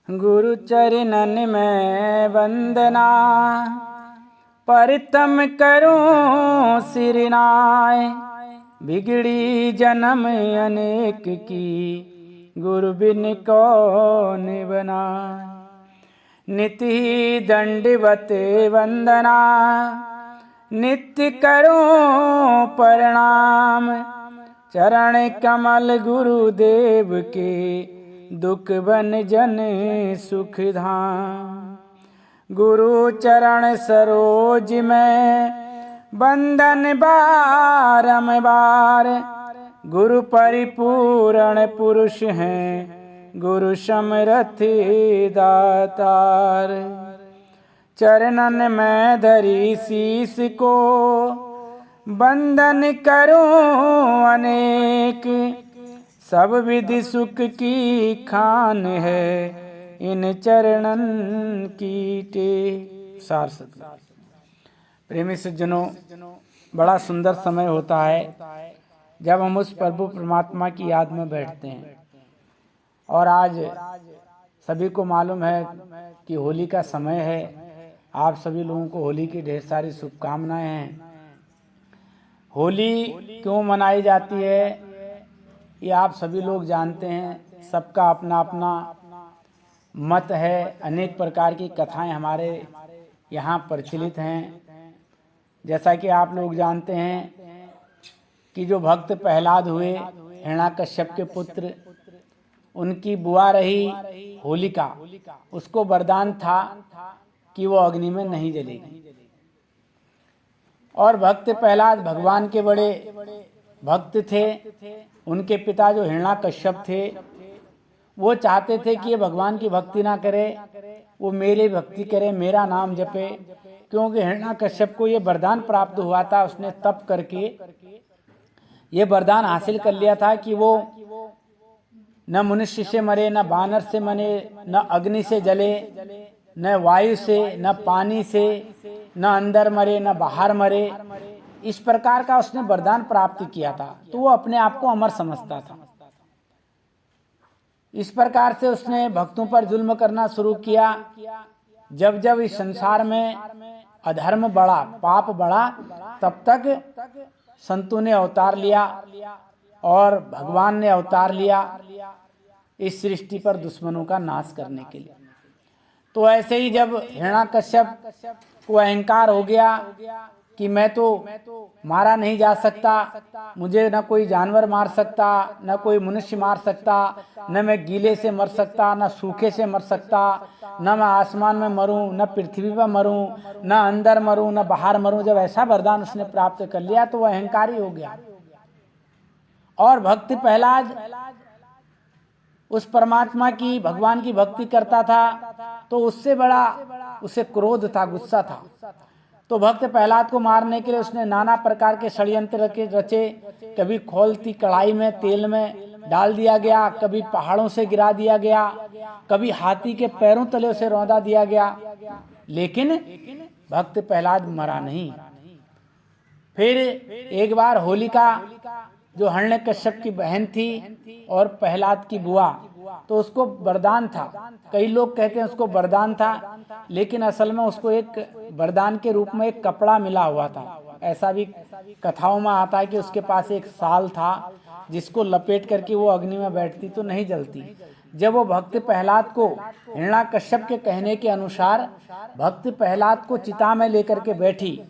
गुरु चरणन में वंदना, परितम करूं सिरनाय। बिगड़ी जन्म अनेक की, गुरु बिन कौन बनाए। निति दंडवत वंदना, नित्य करूं प्रणाम। चरण कमल गुरुदेव के, दुख बन जन सुख धाम। गुरु चरण सरोज में, बंदन बारंबार। गुरु परिपूर्ण पुरुष हैं, गुरु समरथ दातार। चरणन में धरी शीस को, बंदन करूं अनेक। सब विधि सुख की खान है, इन चरणन की टेक। सार सतगुरु। प्रेमी सज्जनों, बड़ा सुंदर समय होता है जब हम उस प्रभु परमात्मा की याद में बैठते हैं। और आज सभी को मालूम है कि होली का समय है। आप सभी लोगों को होली की ढेर सारी शुभकामनाएं हैं। होली क्यों मनाई जाती है ये आप सभी लोग जानते हैं। सबका अपना अपना मत है। अनेक प्रकार की कथाएं हमारे यहाँ प्रचलित हैं। जैसा कि आप लोग जानते हैं कि जो भक्त प्रहलाद हुए, हिरण्याकश्यप के पुत्र, उनकी बुआ रही होलिका, उसको वरदान था कि वो अग्नि में नहीं जलेगी। और भक्त प्रहलाद भगवान के बड़े भक्त थे। उनके पिता जो हिरण्याकश्यप थे, वो चाहते थे कि ये भगवान की भक्ति ना करे, वो मेरी भक्ति करे, मेरा नाम जपे। क्योंकि हिरण्याकश्यप को ये वरदान प्राप्त हुआ था, उसने तप करके ये वरदान हासिल कर लिया था कि वो न मनुष्य से मरे, न बानर से मरे, न अग्नि से जले, न वायु से, न पानी से, न अंदर मरे, न बाहर मरे। इस प्रकार का उसने वरदान प्राप्त किया था, तो वो अपने आप को अमर समझता था। इस प्रकार से उसने भक्तों पर जुल्म करना शुरू किया। जब जब इस संसार में अधर्म बढ़ा, पाप बढ़ा, तब तक संतों ने अवतार लिया और भगवान ने अवतार लिया इस सृष्टि पर दुश्मनों का नाश करने के लिए। तो ऐसे ही जब हिरण्याकश्यप को अहंकार हो गया कि मैं तो मारा नहीं जा सकता, मुझे न कोई जानवर मार सकता, न कोई मनुष्य मार सकता, न मैं गीले से मर सकता, न सूखे से मर सकता, न मैं आसमान में मरूं, न पृथ्वी पर मरूं, न अंदर मरूं, न बाहर मरूं। जब ऐसा वरदान उसने प्राप्त कर लिया तो वह अहंकारी हो गया। और भक्त प्रहलाद उस परमात्मा की, भगवान की भक्ति करता था, तो उससे बड़ा उसे क्रोध था, गुस्सा था। तो भक्त प्रहलाद को मारने के लिए उसने नाना प्रकार के षड्यंत्र रचे। कभी खौलती कढ़ाई में तेल में डाल दिया गया, कभी पहाड़ों से गिरा दिया गया, कभी हाथी के पैरों तले उसे रौंदा दिया गया, लेकिन भक्त प्रहलाद मरा नहीं। फिर एक बार होलिका, जो हिरण्याकश्यप की बहन थी और प्रहलाद की बुआ, तो उसको वरदान था। कई लोग कहते हैं उसको वरदान था, लेकिन असल में उसको एक वरदान के रूप में एक कपड़ा मिला हुआ था। ऐसा भी कथाओं में आता है कि उसके पास एक साल था जिसको लपेट करके वो अग्नि में बैठती तो नहीं जलती। जब वो भक्त प्रहलाद को, हिरण्याकश्यप के कहने के अनुसार भक्त प्रहलाद को चिता में लेकर के बैठी,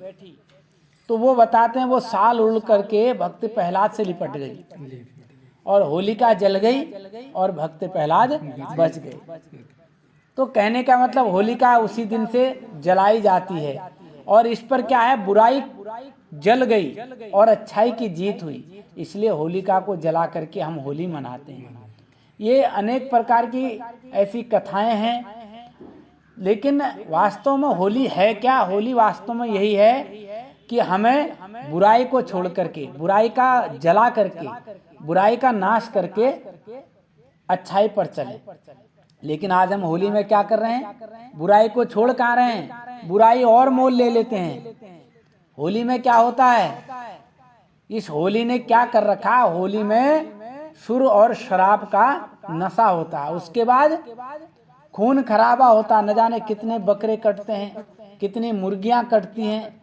तो वो बताते हैं वो साल उड़ करके भक्त प्रहलाद से लिपट गई और होलिका जल गई और भक्त प्रहलाद बच गए। तो कहने का मतलब होलिका उसी दिन से जलाई जाती है। और इस पर क्या है, बुराई जल गई और अच्छाई की जीत हुई, इसलिए होलिका को जला करके हम होली मनाते हैं। ये अनेक प्रकार की ऐसी कथाएं हैं, लेकिन वास्तव में होली है क्या? होली वास्तव में यही है कि हमें बुराई को छोड़ करके, बुराई का जला करके, बुराई का नाश करके अच्छाई पर चले। लेकिन आज हम होली में क्या कर रहे हैं? बुराई को छोड़ कहाँ रहे हैं, बुराई और मोल ले लेते हैं। होली में क्या होता है, इस होली ने क्या कर रखा, होली में सुर और शराब का नशा होता है। उसके बाद खून खराबा होता, न जाने कितने बकरे कटते हैं, कितनी मुर्गियां कटती हैं,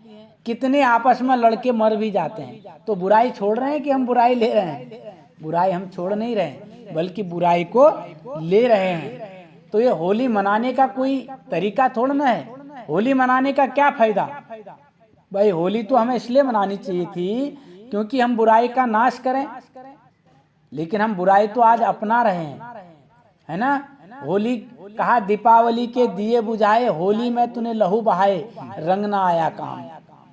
कितने आपस में लड़के मर भी जाते हैं। तो बुराई छोड़ रहे हैं कि हम बुराई ले रहे हैं? बुराई हम छोड़ नहीं रहे, बल्कि बुराई को ले रहे हैं। तो ये होली मनाने का कोई तरीका थोड़ा ना है। होली मनाने का क्या फायदा भाई? होली तो हमें इसलिए मनानी चाहिए थी क्योंकि हम बुराई का नाश करें, लेकिन हम बुराई तो आज अपना रहे हैं, है ना। होली कहा दीपावली के दिए बुझाए, होली में तूने लहू बहाए, रंग ना आया काम।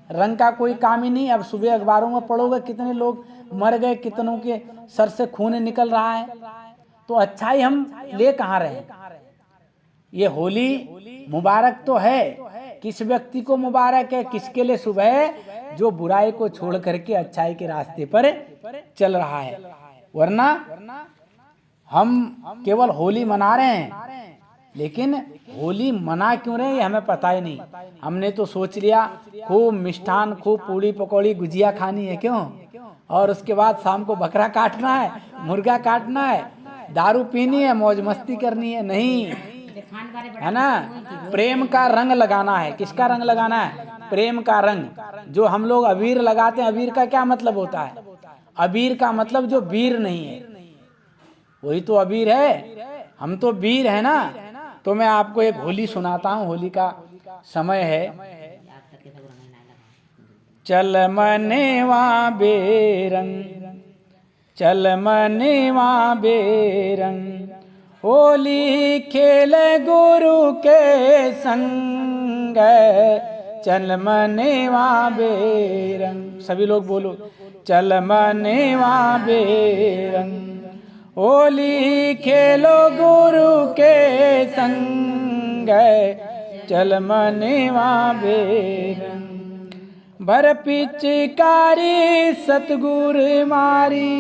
रंग का कोई काम ही नहीं। अब सुबह अखबारों में पढ़ोगे कितने लोग मर गए, कितनों के सर से खून निकल रहा है। तो अच्छाई हम ले कहाँ रहे? ये होली मुबारक तो है, किस व्यक्ति को मुबारक है, किसके लिए शुभ है? जो बुराई को छोड़ करके अच्छाई के रास्ते पर चल रहा है। वरना हम केवल होली मना रहे हैं, लेकिन होली मना क्यों रहे हैं ये हमें पता ही नहीं। हमने तो सोच लिया खूब मिष्ठान, खूब पूड़ी पकौड़ी गुजिया खानी है, क्यों? और उसके बाद शाम को बकरा काटना है, मुर्गा काटना है, दारू पीनी है, मौज मस्ती करनी है। नहीं, है ना। प्रेम का रंग लगाना है। किसका रंग लगाना है? प्रेम का रंग। जो हम लोग अबीर लगाते हैं, अबीर का क्या मतलब होता है? अबीर का मतलब जो वीर नहीं है, वही तो अबीर है। हम तो वीर है ना। तो मैं आपको एक होली सुनाता हूँ। होली का समय है। चल मनेवा बेरंग, चल मनेवा बेरंग, होली खेल गुरु के संग, चल मनेवा बेरंग। सभी लोग बोलो, चल मनेवा बेरंग, होली खेलो गुरु के संग, चल मनेवा बेरंग। भर पिचकारी सतगुर मारी,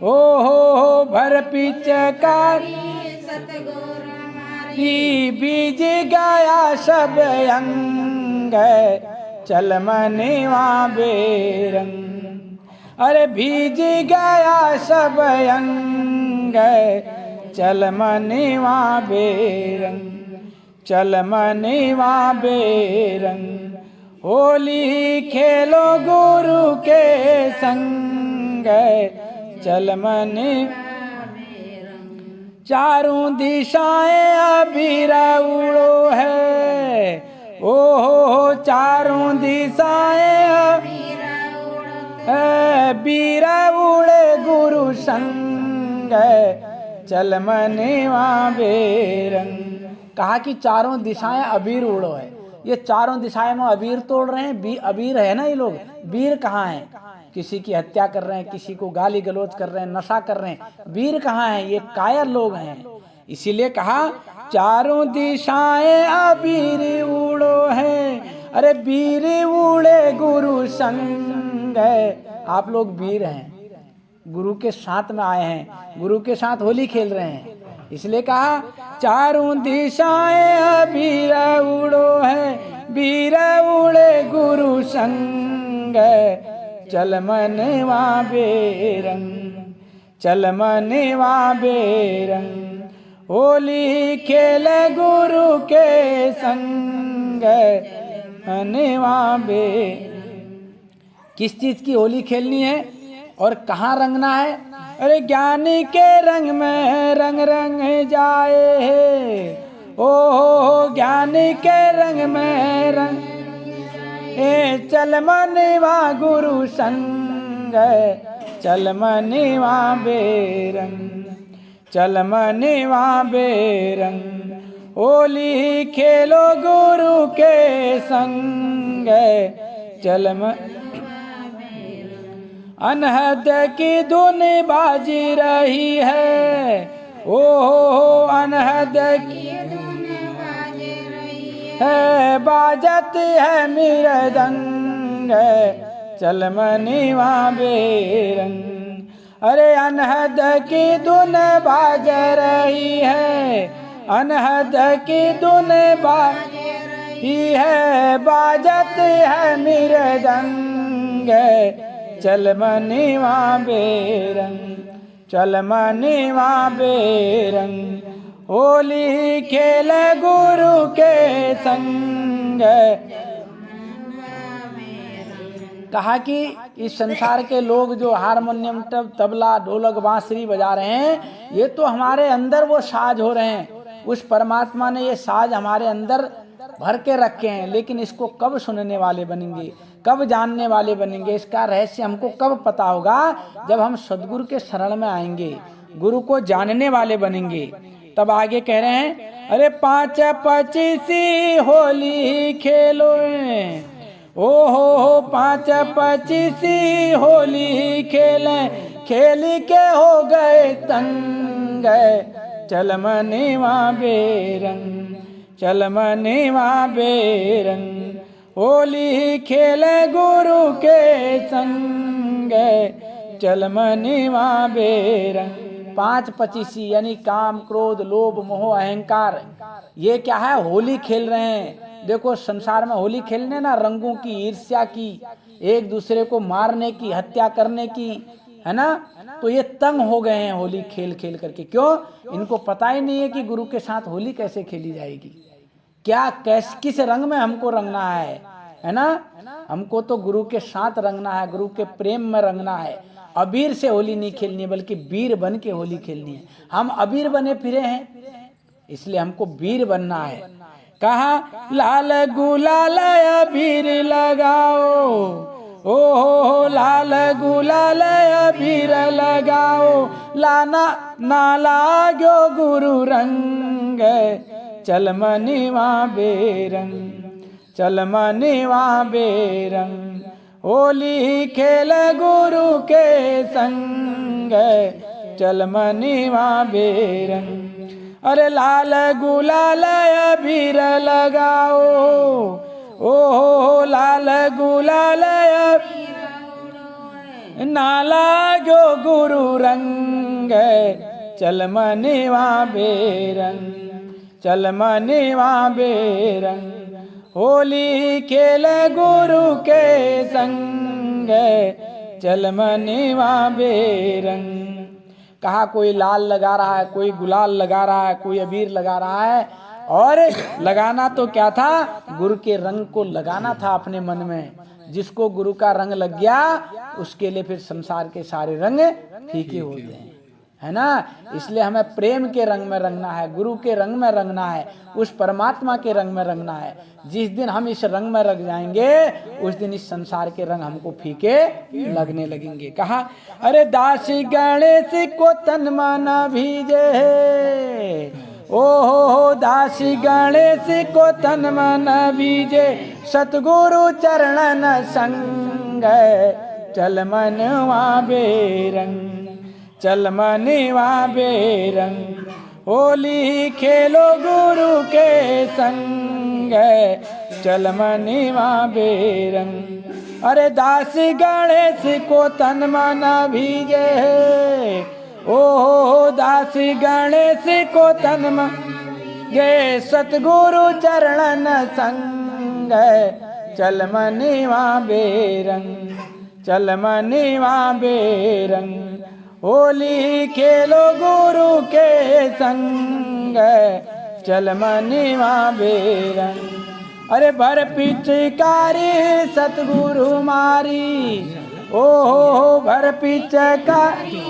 ओ हो भर पिचकारी सतगुर मारी, बीज गया सब अंग, चल मनेवा बेरंग। अरे भीज गया सब अंग, चल मनेवा बेरंग, चल मनेवा बेरंग, होली खेलो गुरु के संग, चल मनेवा बेरंग। चारों दिशाएं अबीर उड़ो है, ओ हो चारों दिशाएं अबीर है, बीर उड़े गुरु संग, चल मनेवा बेरंग। कहा कि चारों दिशाएं अबीर उड़ो है। ये चारों दिशाएं में अबीर तोड़ रहे हैं। अबीर है ना ये लोग। वीर कहाँ हैं? किसी की हत्या कर रहे हैं, किसी को गाली गलौज कर रहे हैं, नशा कर रहे हैं। वीर कहाँ हैं? ये कायर लोग हैं। इसीलिए कहा चारों दिशाएं अबीर उड़ो है, अरे वीर उड़े गुरु संग। आप लोग वीर हैं, गुरु के साथ में आए हैं, गुरु के साथ होली खेल रहे हैं। इसलिए कहा चारों दिशाएं अबीर उड़ो है, वीर उड़े गुरु संग, चल मनेवा बेरंग, चल मनेवा बेरंग, होली खेल गुरु के संग, मनेवा बेरंग। किस चीज की होली खेलनी है और कहाँ रंगना है? अरे ज्ञानी के रंग में रंग रंग जाए है, ओ हो ज्ञानी के रंग में रंग, चल मनेवा गुरु संग, चल मनेवा बेरंग, चल मनेवा बेरंग, होली खेलो गुरु के संग, चल अनहद की धुन बाजी रही है, ओ हो अनहद की धुन बाजी रही है, बाजत है मृदंग, चल मनेवा बेरंग। अरे अनहद की धुन बाज रही है, अनहद की धुन बाज रही है, बाजत है मृदंग, चल मनेवा बेरंग, चल मनेवा बेरंग, होली खेल गुरु के संग। कहा कि इस संसार के लोग जो हारमोनियम, तबला, ढोलक, बांसुरी बजा रहे हैं, ये तो हमारे अंदर वो साज हो रहे हैं। उस परमात्मा ने ये साज हमारे अंदर भर के रखे हैं, लेकिन इसको कब सुनने वाले बनेंगे, कब जानने वाले बनेंगे, इसका रहस्य हमको कब पता होगा? जब हम सद्गुरु के शरण में आएंगे, गुरु को जानने वाले बनेंगे। तब आगे कह रहे हैं, अरे 5-25 होली खेलो, ओ हो 5-25 होली खेले, खेल के हो गए तंग, चल मनीवा बेरंग, चल मनीवा बेरंग, होली खेले गुरु के संग, चल मनीवा बेरंग। 5-25 यानी काम, क्रोध, लोभ, मोह, अहंकार, ये क्या है? होली खेल रहे हैं। देखो संसार में होली खेलने ना, रंगों की, ईर्ष्या की, एक दूसरे को मारने की, हत्या करने की, है ना? तो ये तंग हो गए हैं होली खेल खेल करके। क्यों? इनको पता ही नहीं है कि गुरु के साथ होली कैसे खेली जाएगी, क्या किस रंग में हमको रंगना है ना? हमको तो गुरु के साथ रंगना है, गुरु के प्रेम में रंगना है। अबीर से होली नहीं खेलनी है, बल्कि वीर बन के होली खेलनी है। हम अबीर बने फिरे हैं, इसलिए हमको वीर बनना है। कहा लाल गुलाल अबीर लगाओ, ओ हो लाल गुलाल अबीर लगाओ, लाना ना लागो गुरु रंग, चल मनीवा बेरंग, चल मनीवा बेरंग, होली खेल गुरु के संग, चल मनीवा बेरंग। अरे लाल गुलाल अबीर लगाओ, ओ हो लाल गुलाल अबीर, ना लागो गुरु रंग, चल मनीवा बेरंग, चल मनीवा बेरंग, होली खेल गुरु के संग, चल मनीवा बेरंग। कहा कोई लाल लगा रहा है, कोई गुलाल लगा रहा है, कोई अबीर लगा रहा है, और लगाना तो क्या था? गुरु के रंग को लगाना था अपने मन में। जिसको गुरु का रंग लग गया, उसके लिए फिर संसार के सारे रंग फीके होते हैं, है ना? इसलिए हमें प्रेम के रंग में रंगना है, गुरु के रंग में रंगना है, उस परमात्मा के रंग में रंगना है। जिस दिन हम इस रंग में रंग जाएंगे, उस दिन इस संसार के रंग हमको फीके लगने लगेंगे। कहा अरे दासी गणेश को तन मन भीजे, ओ हो दासी गणेश को तन मन भीजे, सतगुरु चरणन संग, चल मनवा बेरंग, चल मनीवा बेरंग, होली खेलो गुरु के संग, चल मनीवा बेरंग। अरे दास गणेश को तन मन भीजे, ओ हो दास गणेश को तन मन भीजे, सतगुरु चरणन संग, चल मनीवा बेरंग, चल मनीवा बेरंग, होली खेलो गुरु के संग, चल मनीवा बेरंग। अरे भर पिचकारी सतगुरु मारी, ओ हो भर पिचकारी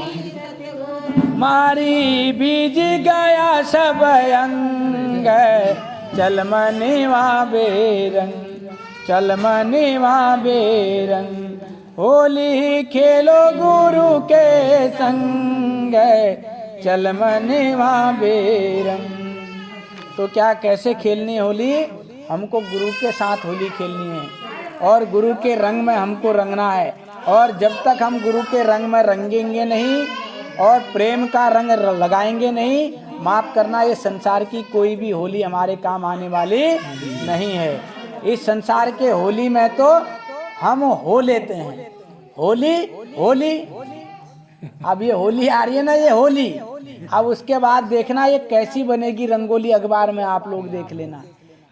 मारी, बीज गया सब अंग, चल मनीवा बेरंग, चल मनीवा बेरंग, होली खेलो गुरु के संग, चल मनीवा बेरंग। तो क्या कैसे खेलनी होली? हमको गुरु के साथ होली खेलनी है, और गुरु के रंग में हमको रंगना है। और जब तक हम गुरु के रंग में रंगेंगे नहीं और प्रेम का रंग लगाएंगे नहीं, माफ करना, ये संसार की कोई भी होली हमारे काम आने वाली नहीं है। इस संसार के होली में तो हम हो लेते हैं, होली होली। अब ये होली आ रही है ना, ये होली, अब उसके बाद देखना ये कैसी बनेगी रंगोली। अखबार में आप लोग देख लेना,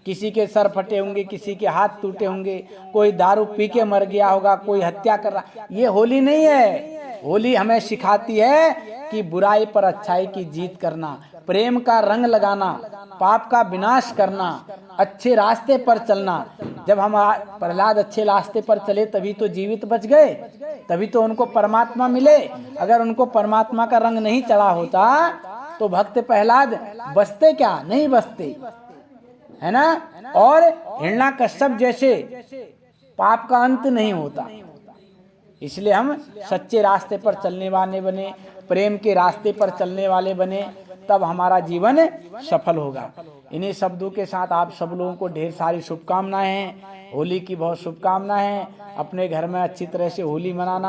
किसी के सर फटे होंगे, किसी के हाथ टूटे होंगे, कोई दारू पी के मर गया होगा, कोई हत्या कर रहा। ये होली नहीं है। होली हमें सिखाती है कि बुराई पर अच्छाई की जीत करना, प्रेम का रंग लगाना, पाप का विनाश करना, अच्छे रास्ते पर चलना। जब हम प्रहलाद अच्छे रास्ते पर चले तभी तो जीवित बच गए, तभी तो उनको परमात्मा मिले। अगर उनको परमात्मा का रंग नहीं चढ़ा होता तो भक्त प्रहलाद बचते क्या, नहीं बचते, है ना। और हिरण्याकश्यप जैसे पाप का अंत नहीं होता। इसलिए हम सच्चे रास्ते पर चलने वाले बने, प्रेम के रास्ते पर चलने वाले बने, तब हमारा जीवन सफल होगा। इन्हीं शब्दों के साथ आप सब लोगों को ढेर सारी शुभकामनाएं हैं। होली की बहुत शुभकामनाएं हैं। अपने घर में अच्छी तरह से होली मनाना।